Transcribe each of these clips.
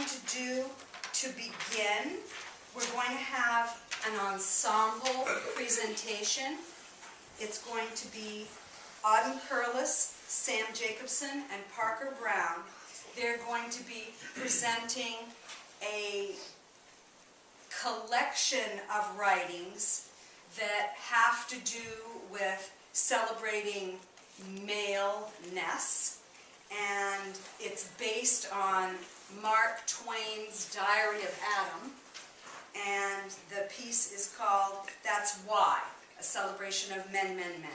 to do to begin, we're going to have an ensemble presentation. It's going to be Auden Curlis, Sam Jacobson, and Parker Brown. They're going to be presenting a collection of writings that have to do with celebrating maleness, and it's based on Mark Twain's Diary of Adam, and the piece is called That's Why, a celebration of men, men, men.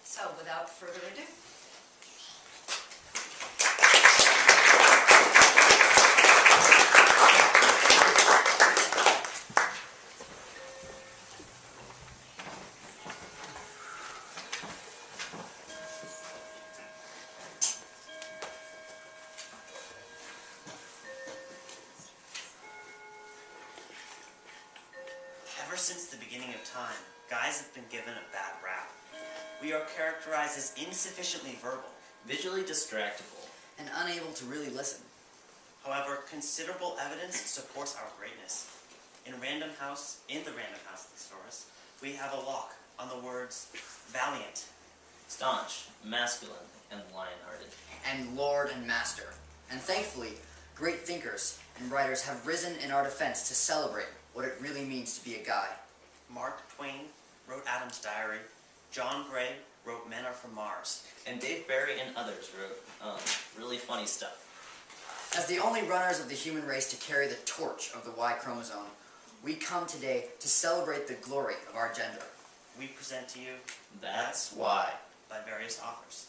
So without further ado. Ever since the beginning of time, guys have been given a bad rap. We are characterized as insufficiently verbal, visually distractible, and unable to really listen. However, considerable evidence supports our greatness. In the Random House thesaurus, we have a lock on the words valiant, staunch, masculine, and lion-hearted, and lord and master. And thankfully, great thinkers and writers have risen in our defense to celebrate what it really means to be a guy. Mark Twain wrote Adam's Diary, John Gray wrote Men Are From Mars, and Dave Barry and others wrote really funny stuff. As the only runners of the human race to carry the torch of the Y chromosome, we come today to celebrate the glory of our gender. We present to you That's Why by various authors.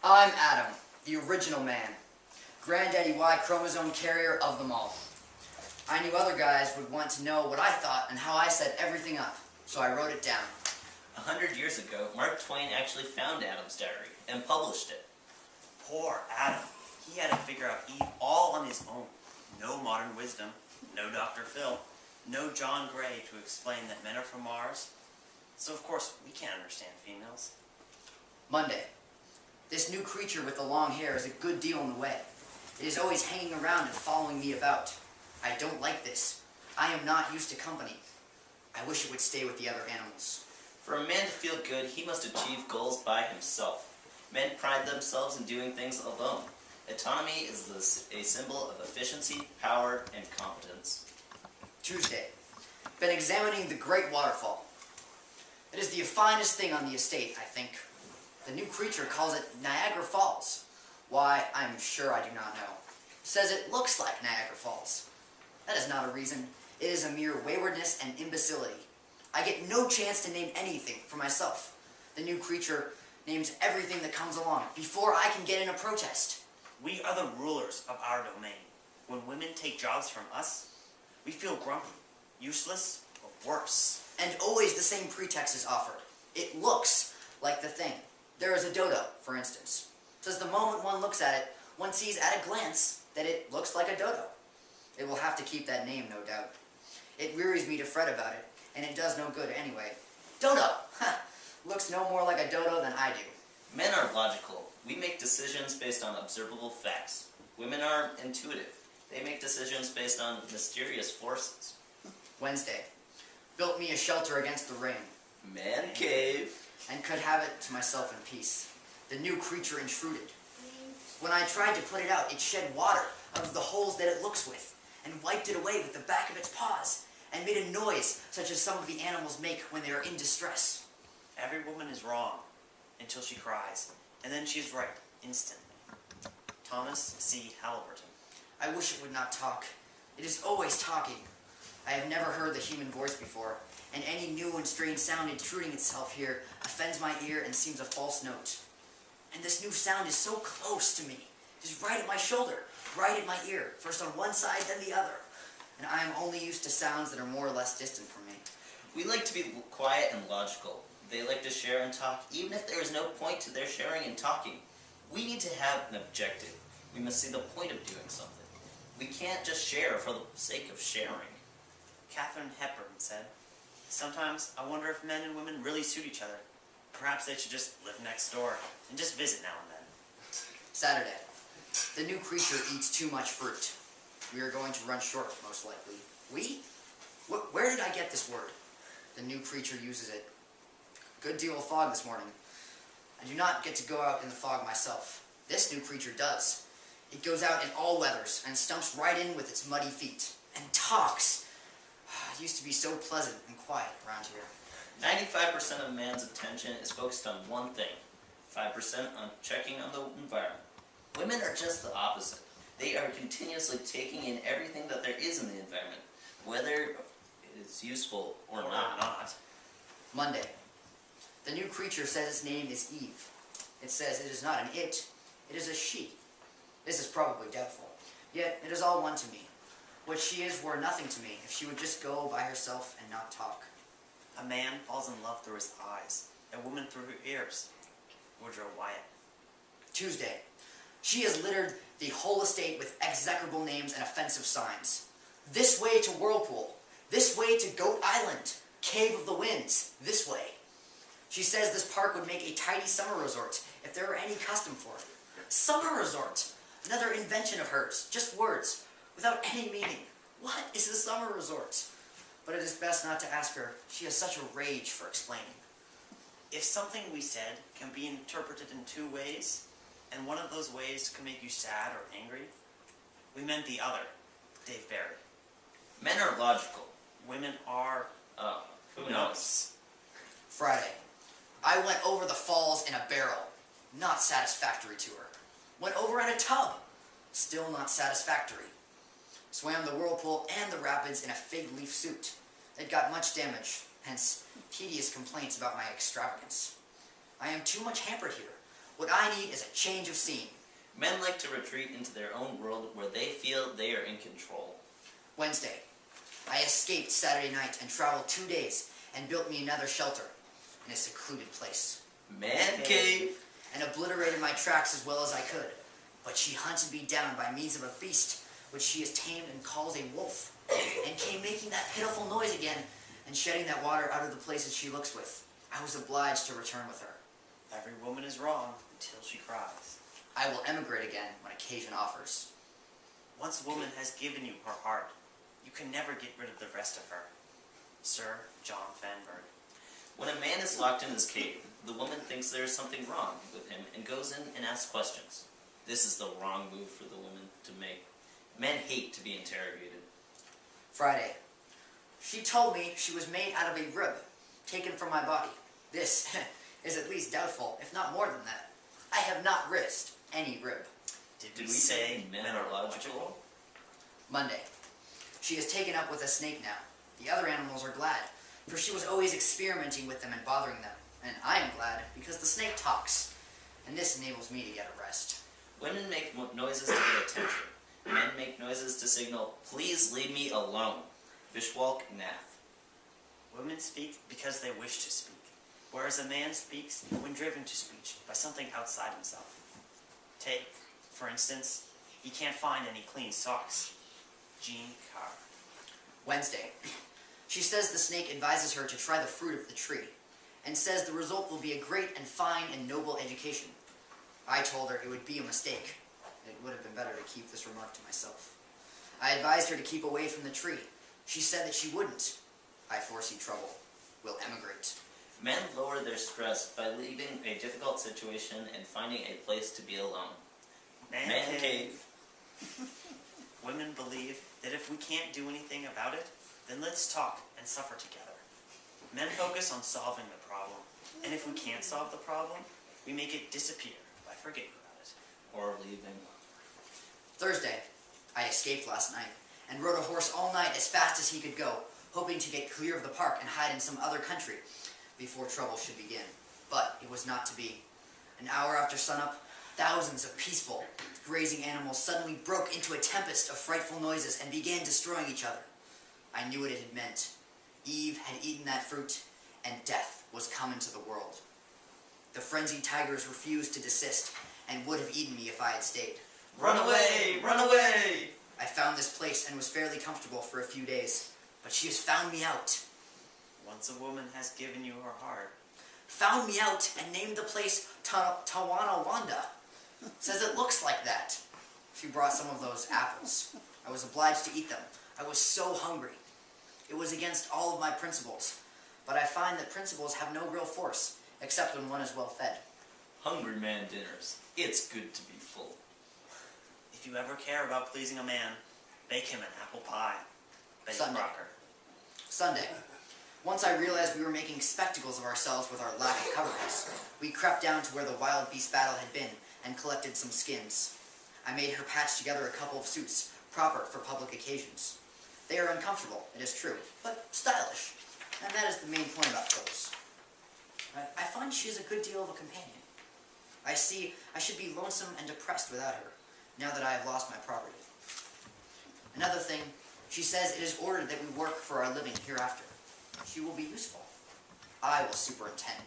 I'm Adam, the original man, granddaddy Y chromosome carrier of them all. I knew other guys would want to know what I thought and how I set everything up, so I wrote it down. 100 years ago, Mark Twain actually found Adam's Diary and published it. Poor Adam. He had to figure out Eve all on his own. No modern wisdom, no Dr. Phil, no John Gray to explain that men are from Mars. So of course, we can't understand females. Monday. This new creature with the long hair is a good deal in the way. It is always hanging around and following me about. I don't like this. I am not used to company. I wish it would stay with the other animals. For a man to feel good, he must achieve goals by himself. Men pride themselves in doing things alone. Autonomy is a symbol of efficiency, power, and competence. Tuesday. Been examining the Great Waterfall. It is the finest thing on the estate, I think. The new creature calls it Niagara Falls. Why, I'm sure I do not know. Says it looks like Niagara Falls. That is not a reason. It is a mere waywardness and imbecility. I get no chance to name anything for myself. The new creature names everything that comes along before I can get in a protest. We are the rulers of our domain. When women take jobs from us, we feel grumpy, useless, or worse. And always the same pretext is offered. It looks like the thing. There is a dodo, for instance. Says the moment one looks at it, one sees at a glance that it looks like a dodo. It will have to keep that name, no doubt. It wearies me to fret about it, and it does no good anyway. Dodo! Looks no more like a dodo than I do. Men are logical. We make decisions based on observable facts. Women are intuitive. They make decisions based on mysterious forces. Wednesday. Built me a shelter against the rain. Man cave. And could have it to myself in peace. The new creature intruded. When I tried to put it out, it shed water out of the holes that it looks with, and wiped it away with the back of its paws, and made a noise such as some of the animals make when they are in distress. Every woman is wrong until she cries, and then she is right instantly. Thomas C. Halliburton. I wish it would not talk. It is always talking. I have never heard the human voice before, and any new and strange sound intruding itself here offends my ear and seems a false note. And this new sound is so close to me. It is right at my shoulder, right at my ear, first on one side, then the other. And I am only used to sounds that are more or less distant from me. We like to be quiet and logical. They like to share and talk, even if there is no point to their sharing and talking. We need to have an objective. We must see the point of doing something. We can't just share for the sake of sharing. Katharine Hepburn said, "Sometimes I wonder if men and women really suit each other. Perhaps they should just live next door and just visit now and then. Saturday. The new creature eats too much fruit. We are going to run short, most likely. We? Where did I get this word? The new creature uses it. Good deal of fog this morning. I do not get to go out in the fog myself. This new creature does. It goes out in all weathers and stumps right in with its muddy feet. And talks. It used to be so pleasant and quiet around here. 95% of man's attention is focused on one thing. 5% on checking on the environment. Women are just the opposite. They are continuously taking in everything that there is in the environment, whether it is useful or not. Monday. The new creature says its name is Eve. It says it is not an it is a she. This is probably doubtful, yet it is all one to me. What she is were nothing to me if she would just go by herself and not talk. A man falls in love through his eyes, a woman through her ears. Woodrow Wyatt. Tuesday. She has littered the whole estate with execrable names and offensive signs. This way to Whirlpool. This way to Goat Island. Cave of the Winds. This way. She says this park would make a tidy summer resort if there were any custom for it. Summer resort! Another invention of hers. Just words, without any meaning. What is a summer resort? But it is best not to ask her. She has such a rage for explaining. If something we said can be interpreted in two ways, and one of those ways can make you sad or angry, we meant the other. Dave Barry. Men are logical. Women are... Who knows? Friday. I went over the falls in a barrel. Not satisfactory to her. Went over in a tub. Still not satisfactory. Swam the whirlpool and the rapids in a fig leaf suit. It got much damage, hence tedious complaints about my extravagance. I am too much hampered here. What I need is a change of scene. Men like to retreat into their own world where they feel they are in control. Wednesday. I escaped Saturday night and traveled 2 days and built me another shelter in a secluded place. Man cave! And obliterated my tracks as well as I could. But she hunted me down by means of a beast which she has tamed and calls a wolf, and came making that pitiful noise again and shedding that water out of the places she looks with. I was obliged to return with her. Every woman is wrong until she cries. I will emigrate again when occasion offers. Once a woman has given you her heart, you can never get rid of the rest of her. Sir John Fanberg. When a man is locked in his cave, the woman thinks there is something wrong with him and goes in and asks questions. This is the wrong move for the woman to make. Men hate to be interrogated. Friday. She told me she was made out of a rib, taken from my body. This is at least doubtful, if not more than that. I have not risked any rib. Did we we say men are logical? Monday. She is taken up with a snake now. The other animals are glad, for she was always experimenting with them and bothering them. And I am glad, because the snake talks, and this enables me to get a rest. Women make noises to get attention. Men make noises to signal, please leave me alone. Vishwalk Nath. Women speak because they wish to speak, whereas a man speaks when driven to speech by something outside himself. Take, for instance, he can't find any clean socks. Jean Carr. Wednesday. She says the snake advises her to try the fruit of the tree, and says the result will be a great and fine and noble education. I told her it would be a mistake. It would have been better to keep this remark to myself. I advised her to keep away from the tree. She said that she wouldn't. I foresee trouble. Will emigrate. Men lower their stress by leaving a difficult situation and finding a place to be alone. Man cave. Women believe that if we can't do anything about it, then let's talk and suffer together. Men focus on solving the problem, and if we can't solve the problem, we make it disappear by forgetting about it. Or leaving. Thursday. I escaped last night, and rode a horse all night as fast as he could go, hoping to get clear of the park and hide in some other country before trouble should begin. But it was not to be. An hour after sunup, thousands of peaceful, grazing animals suddenly broke into a tempest of frightful noises and began destroying each other. I knew what it had meant. Eve had eaten that fruit, and death was come into the world. The frenzied tigers refused to desist, and would have eaten me if I had stayed. Run away! Run away! I found this place and was fairly comfortable for a few days, but she has found me out. Once a woman has given you her heart, found me out and named the place Tawanawanda. Says it looks like that. She brought some of those apples. I was obliged to eat them. I was so hungry. It was against all of my principles. But I find that principles have no real force, except when one is well fed. Hungry man dinners. It's good to be full. If you ever care about pleasing a man, bake him an apple pie. Betty Sunday. Crocker. Sunday. Once I realized we were making spectacles of ourselves with our lack of coverings, we crept down to where the wild beast battle had been and collected some skins. I made her patch together a couple of suits, proper for public occasions. They are uncomfortable, it is true, but stylish. And that is the main point about clothes. I find she is a good deal of a companion. I see I should be lonesome and depressed without her, now that I have lost my property. Another thing, she says it is ordered that we work for our living hereafter. She will be useful. I will superintend.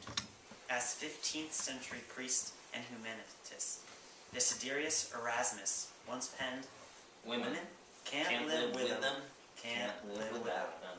As 15th century priest and humanitist, Desiderius Erasmus once penned, Women can't live with them, can't live without them.